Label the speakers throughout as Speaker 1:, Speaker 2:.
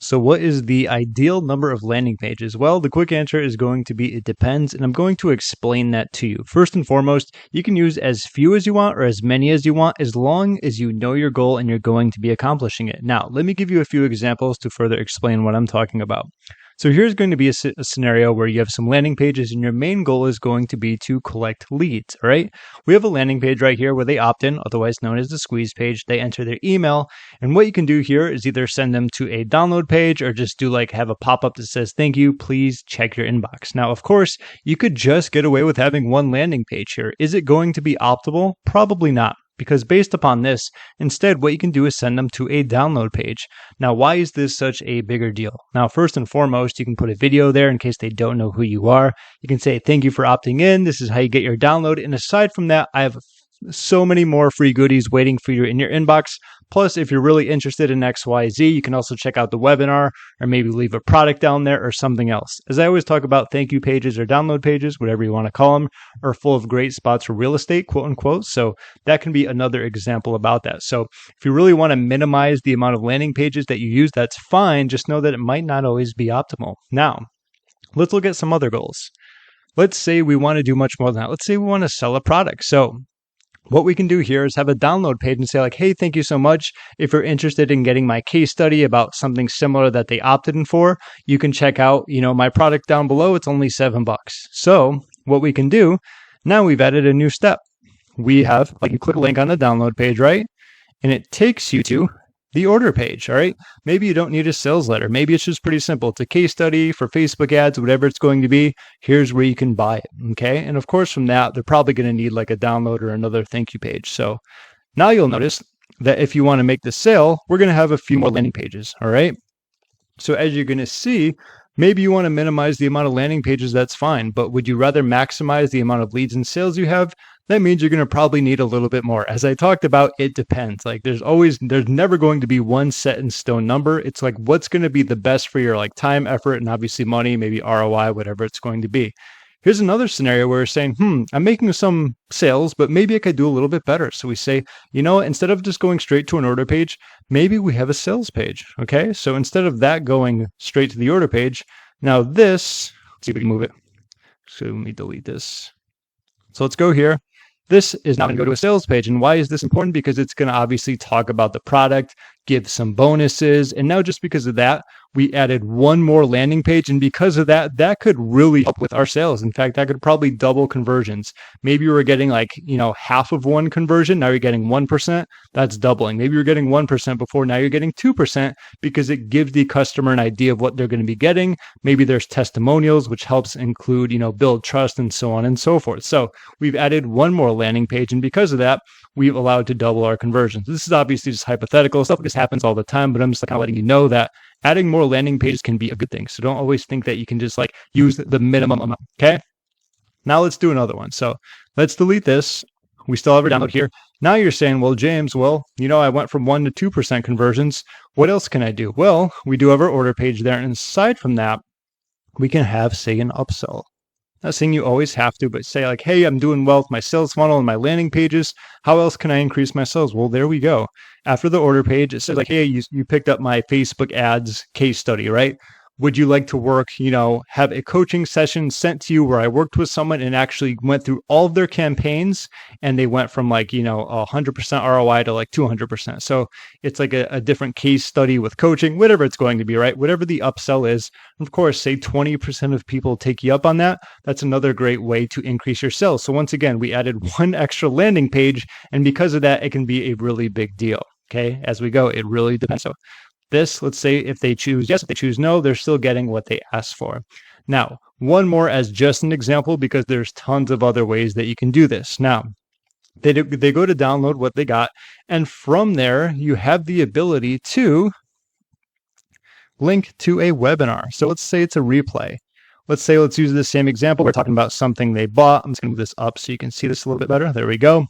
Speaker 1: So what is the ideal number of landing pages? Well, the quick answer is going to be it depends, and I'm going to explain that to you. First and foremost, you can use as few as you want or as many as you want as long as you know your goal and you're going to be accomplishing it. Now, let me give you a few examples to further explain what I'm talking about. So here's going to be a scenario where you have some landing pages and your main goal is going to be to collect leads, all right? We have a landing page right here where they opt in, otherwise known as the squeeze page. They enter their email, and what you can do here is either send them to a download page or just do like have a pop-up that says, thank you, please check your inbox. Now, of course, you could just get away with having one landing page here. Is it going to be optimal? Probably not. Because based upon this, instead, what you can do is send them to a download page. Now, why is this such a bigger deal? Now, first and foremost, you can put a video there in case they don't know who you are. You can say, thank you for opting in. This is how you get your download. And aside from that, I have so many more free goodies waiting for you in your inbox. Plus, if you're really interested in XYZ, you can also check out the webinar or maybe leave a product down there or something else. As I always talk about, thank you pages or download pages, whatever you want to call them, are full of great spots for real estate, quote unquote. So that can be another example about that. So if you really want to minimize the amount of landing pages that you use, that's fine. Just know that it might not always be optimal. Now, let's look at some other goals. Let's say we want to do much more than that. Let's say we want to sell a product. So what we can do here is have a download page and say like, hey, thank you so much. If you're interested in getting my case study about something similar that they opted in for, you can check out, my product down below. It's only $7. So what we can do, now we've added a new step. We have, like, you click a link on the download page, right? And it takes you to the order page, all right? Maybe you don't need a sales letter. Maybe it's just pretty simple. It's a case study for Facebook ads, whatever it's going to be. Here's where you can buy it, okay? And of course, from that, they're probably going to need like a download or another thank you page. So now you'll notice that if you want to make the sale, we're going to have a few more landing pages, all right? So as you're going to see, maybe you want to minimize the amount of landing pages, that's fine. But would you rather maximize the amount of leads and sales you have? That means you're going to probably need a little bit more. As I talked about, it depends. Like there's never going to be one set in stone number. It's like what's going to be the best for your like time, effort, and obviously money, maybe ROI, whatever it's going to be. Here's another scenario where we're saying, I'm making some sales, but maybe I could do a little bit better. So we say, instead of just going straight to an order page, maybe we have a sales page. Okay. So instead of that going straight to the order page, now this, let's see if we can move it. So let me delete this. So let's go here. This is now going to go to a sales page. And why is this important? Because it's going to obviously talk about the product, give some bonuses. And now just because of that, we added one more landing page. And because of that, that could really help with our sales. In fact, that could probably double conversions. Maybe you were getting half of one conversion. Now you're getting 1%. That's doubling. Maybe you're getting 1% before. Now you're getting 2% because it gives the customer an idea of what they're going to be getting. Maybe there's testimonials, which helps include, build trust and so on and so forth. So we've added one more landing page. And because of that, we've allowed to double our conversions. This is obviously just hypothetical. Stuff like this happens all the time, but I'm just kind of letting you know that adding more landing pages can be a good thing. So don't always think that you can just use the minimum amount. Okay. Now let's do another one. So let's delete this. We still have it download here. Now you're saying, well, James, I went from 1% to 2% conversions. What else can I do? Well, we do have our order page there. And aside from that, we can have, say, an upsell. Not saying you always have to, but say hey, I'm doing well with my sales funnel and my landing pages. How else can I increase my sales? Well, there we go. After the order page, it says hey, you picked up my Facebook ads case study, right? Would you like to work, have a coaching session sent to you where I worked with someone and actually went through all of their campaigns and they went from 100% ROI to 200%. So it's like a different case study with coaching, whatever it's going to be, right? Whatever the upsell is. Of course, say 20% of people take you up on that. That's another great way to increase your sales. So once again, we added one extra landing page, and because of that, it can be a really big deal. Okay. As we go, it really depends. So this, let's say if they choose yes, if they choose no, they're still getting what they asked for. Now, one more as just an example, because there's tons of other ways that you can do this. Now, they go to download what they got, and from there, you have the ability to link to a webinar. So let's say it's a replay. Let's use the same example. We're talking about something they bought. I'm just going to move this up so you can see this a little bit better. There we go.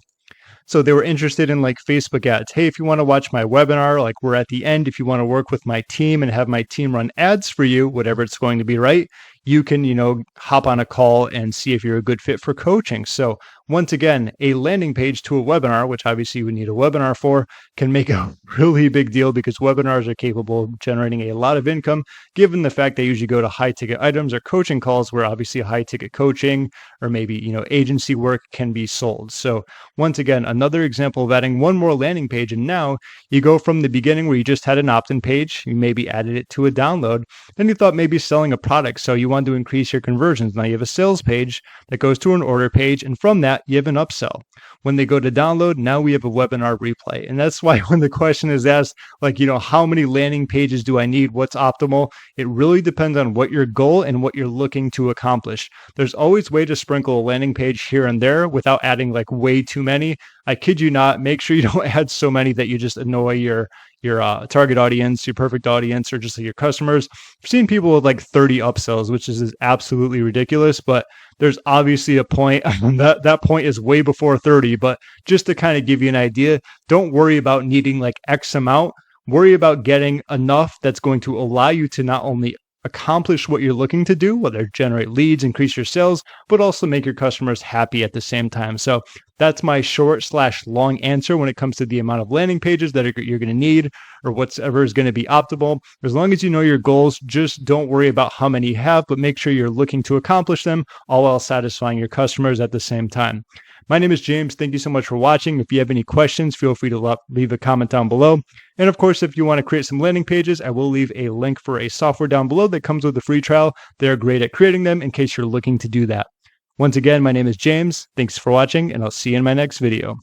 Speaker 1: So they were interested in Facebook ads. Hey, if you want to watch my webinar, we're at the end. If you want to work with my team and have my team run ads for you, whatever it's going to be, right? you can, hop on a call and see if you're a good fit for coaching. So once again, a landing page to a webinar, which obviously you would need a webinar for, can make a really big deal because webinars are capable of generating a lot of income, given the fact they usually go to high ticket items or coaching calls where obviously high ticket coaching or maybe, agency work can be sold. So once again, another example of adding one more landing page. And now you go from the beginning where you just had an opt-in page, you maybe added it to a download, then you thought maybe selling a product. So you want to increase your conversions. Now you have a sales page that goes to an order page. And from that, you have an upsell. When they go to download, now we have a webinar replay. And that's why when the question is asked, how many landing pages do I need? What's optimal? It really depends on what your goal and what you're looking to accomplish. There's always a way to sprinkle a landing page here and there without adding way too many. I kid you not, make sure you don't add so many that you just annoy your target audience, your perfect audience, or just your customers. I've seen people with 30 upsells, which is absolutely ridiculous, but there's obviously a point. That point is way before 30, but just to kind of give you an idea, don't worry about needing X amount. Worry about getting enough that's going to allow you to not only accomplish what you're looking to do, whether generate leads, increase your sales, but also make your customers happy at the same time. So that's my short/long answer when it comes to the amount of landing pages that you're going to need or whatever is going to be optimal. As long as you know your goals, just don't worry about how many you have, but make sure you're looking to accomplish them, all while satisfying your customers at the same time. My name is James. Thank you so much for watching. If you have any questions, feel free to leave a comment down below. And of course, if you want to create some landing pages, I will leave a link for a software down below that comes with a free trial. They're great at creating them in case you're looking to do that. Once again, my name is James. Thanks for watching, and I'll see you in my next video.